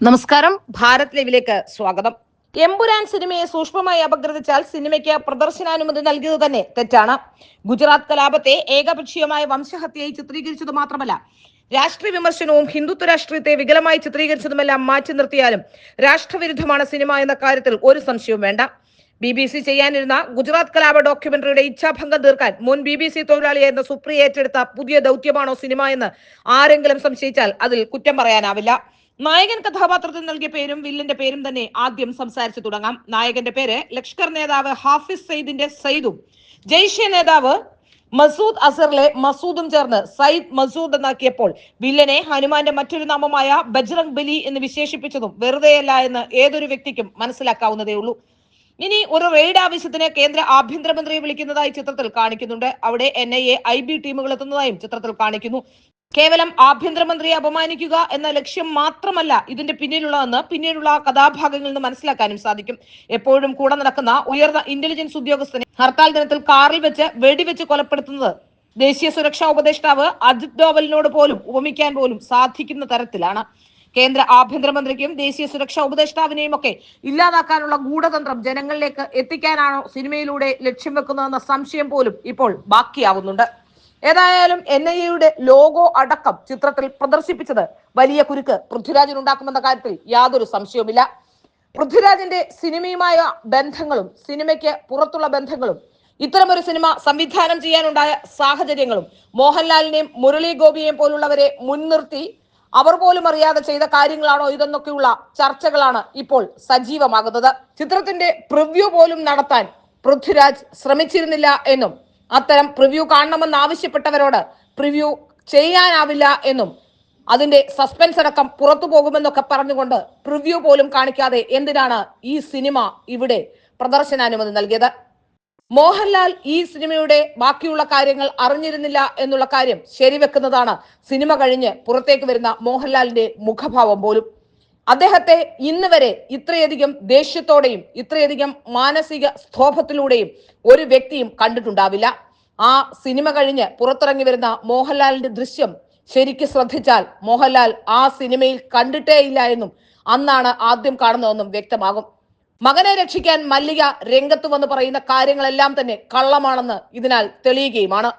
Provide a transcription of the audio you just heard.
നമസ്കാരം. ഭാരത് ലൈവിലേക്ക് സ്വാഗതം. എമ്പുരാൻ സിനിമയെ സൂക്ഷ്മമായി അപഗ്രഥിച്ചാൽ സിനിമയ്ക്ക് പ്രദർശനാനുമതി നൽകിയത് തന്നെ തെറ്റാണ്. ഗുജറാത്ത് കലാപത്തെ ഏകപക്ഷീയമായ വംശഹത്യയായി ചിത്രീകരിച്ചത് മാത്രമല്ല, രാഷ്ട്രീയ വിമർശനവും ഹിന്ദുത്വ രാഷ്ട്രീയത്തെ വികലമായി ചിത്രീകരിച്ചതുമെല്ലാം മാറ്റി നിർത്തിയാലും രാഷ്ട്രവിരുദ്ധമാണ് സിനിമ എന്ന കാര്യത്തിൽ ഒരു സംശയവും വേണ്ട. BBC ചെയ്യാനിരുന്ന ഗുജറാത്ത് കലാപ ഡോക്യുമെന്ററിയുടെ ഇച്ഛാഭംഗം തീർക്കാൻ മുൻ BBC തൊഴിലാളിയായിരുന്ന സുപ്രിയ ഏറ്റെടുത്ത പുതിയ ദൗത്യമാണോ സിനിമ എന്ന് ആരെങ്കിലും സംശയിച്ചാൽ അതിൽ കുറ്റം പറയാനാവില്ല. നായകൻ കഥാപാത്രത്തിന് നൽകിയ പേരും വില്ലന്റെ പേരും തന്നെ ആദ്യം സംസാരിച്ചു തുടങ്ങാം. നായകന്റെ പേര് ലഷ്കർ നേതാവ് ഹാഫിസ് സയ്യിദിന്റെ സയ്യിദും ജയ്ഷെ നേതാവ് മസൂദ് അസറിലെ മസൂദും ചേർന്ന് സയ്യിദ് മസൂദ് എന്നാക്കിയപ്പോൾ വില്ലനെ ഹനുമാന്റെ മറ്റൊരു നാമമായ ബജ്റംഗ് ബലി എന്ന് വിശേഷിപ്പിച്ചതും വെറുതെയല്ല എന്ന് ഏതൊരു വ്യക്തിക്കും മനസ്സിലാക്കാവുന്നതേ ഉള്ളൂ. ഇനി ഒരു റെയ്ഡ് ആവശ്യത്തിന് കേന്ദ്ര ആഭ്യന്തരമന്ത്രിയെ വിളിക്കുന്നതായി ചിത്രത്തിൽ കാണിക്കുന്നുണ്ട്. അവിടെ NIA IB ടീമുകൾ എത്തുന്നതായും ചിത്രത്തിൽ കാണിക്കുന്നു. കേവലം ആഭ്യന്തരമന്ത്രിയെ അപമാനിക്കുക എന്ന ലക്ഷ്യം മാത്രമല്ല ഇതിന്റെ പിന്നിലുള്ളതെന്ന് പിന്നീടുള്ള കഥാഭാഗങ്ങളിൽ നിന്ന് മനസ്സിലാക്കാനും സാധിക്കും. എപ്പോഴും കൂടെ നടക്കുന്ന ഉയർന്ന ഇന്റലിജൻസ് ഉദ്യോഗസ്ഥനെ ഹർത്താൽ ദിനത്തിൽ കാറിൽ വെച്ച് വെടിവെച്ച് കൊലപ്പെടുത്തുന്നത് ദേശീയ സുരക്ഷാ ഉപദേഷ്ടാവ് അജിത് ഡോവലിനോട് പോലും ഉപമിക്കാൻ പോലും സാധിക്കുന്ന തരത്തിലാണ്. കേന്ദ്ര ആഭ്യന്തരമന്ത്രിക്കും ദേശീയ സുരക്ഷാ ഉപദേഷ്ടാവിനെയും ഒക്കെ ഇല്ലാതാക്കാനുള്ള ഗൂഢതന്ത്രം ജനങ്ങളിലേക്ക് എത്തിക്കാനാണോ സിനിമയിലൂടെ ലക്ഷ്യം വെക്കുന്നതെന്ന സംശയം പോലും ഇപ്പോൾ ബാക്കിയാവുന്നുണ്ട്. ഏതായാലും NIA ലോഗോ അടക്കം ചിത്രത്തിൽ പ്രദർശിപ്പിച്ചത് വലിയ കുരുക്ക് പൃഥ്വിരാജിന് ഉണ്ടാക്കുമെന്ന കാര്യത്തിൽ യാതൊരു സംശയവുമില്ല. പൃഥ്വിരാജിന്റെ സിനിമയുമായ ബന്ധങ്ങളും സിനിമയ്ക്ക് പുറത്തുള്ള ബന്ധങ്ങളും ഇത്തരമൊരു സിനിമ സംവിധാനം ചെയ്യാനുണ്ടായ സാഹചര്യങ്ങളും മോഹൻലാലിനെയും മുരളി ഗോപിയെയും പോലുള്ളവരെ മുൻനിർത്തി അവർ പോലും അറിയാതെ ചെയ്ത കാര്യങ്ങളാണോ ഇതെന്നൊക്കെയുള്ള ചർച്ചകളാണ് ഇപ്പോൾ സജീവമാകുന്നത്. ചിത്രത്തിന്റെ പ്രിവ്യൂ പോലും നടത്താൻ പൃഥ്വിരാജ് ശ്രമിച്ചിരുന്നില്ല എന്നും അത്തരം പ്രിവ്യൂ കാണണമെന്ന് ആവശ്യപ്പെട്ടവരോട് പ്രിവ്യൂ ചെയ്യാനാവില്ല എന്നും അതിന്റെ സസ്പെൻസ് അടക്കം പുറത്തു പോകുമെന്നൊക്കെ പറഞ്ഞുകൊണ്ട് പ്രിവ്യൂ പോലും കാണിക്കാതെ എന്തിനാണ് ഈ സിനിമ ഇവിടെ പ്രദർശനാനുമതി നൽകിയത്? മോഹൻലാൽ ഈ സിനിമയുടെ ബാക്കിയുള്ള കാര്യങ്ങൾ അറിഞ്ഞിരുന്നില്ല എന്നുള്ള കാര്യം ശരിവെക്കുന്നതാണ് സിനിമ കഴിഞ്ഞ് പുറത്തേക്ക് വരുന്ന മോഹൻലാലിന്റെ മുഖഭാവം പോലും. അദ്ദേഹത്തെ ഇന്ന് വരെ ഇത്രയധികം ദേഷ്യത്തോടെയും ഇത്രയധികം മാനസിക സ്തോഭത്തിലൂടെയും ഒരു വ്യക്തിയും കണ്ടിട്ടുണ്ടാവില്ല. ആ സിനിമ കഴിഞ്ഞ് പുറത്തിറങ്ങി വരുന്ന മോഹൻലാലിന്റെ ദൃശ്യം ശരിക്കും ശ്രദ്ധിച്ചാൽ മോഹൻലാൽ ആ സിനിമയിൽ കണ്ടിട്ടേ ഇല്ല എന്നും അന്നാണ് ആദ്യം കാണുന്നതെന്നും വ്യക്തമാകും. മകനെ രക്ഷിക്കാൻ മല്ലിക രംഗത്ത് വന്ന് പറയുന്ന കാര്യങ്ങളെല്ലാം തന്നെ കള്ളമാണെന്ന് ഇതിനാൽ തെളിയുകയുമാണ്.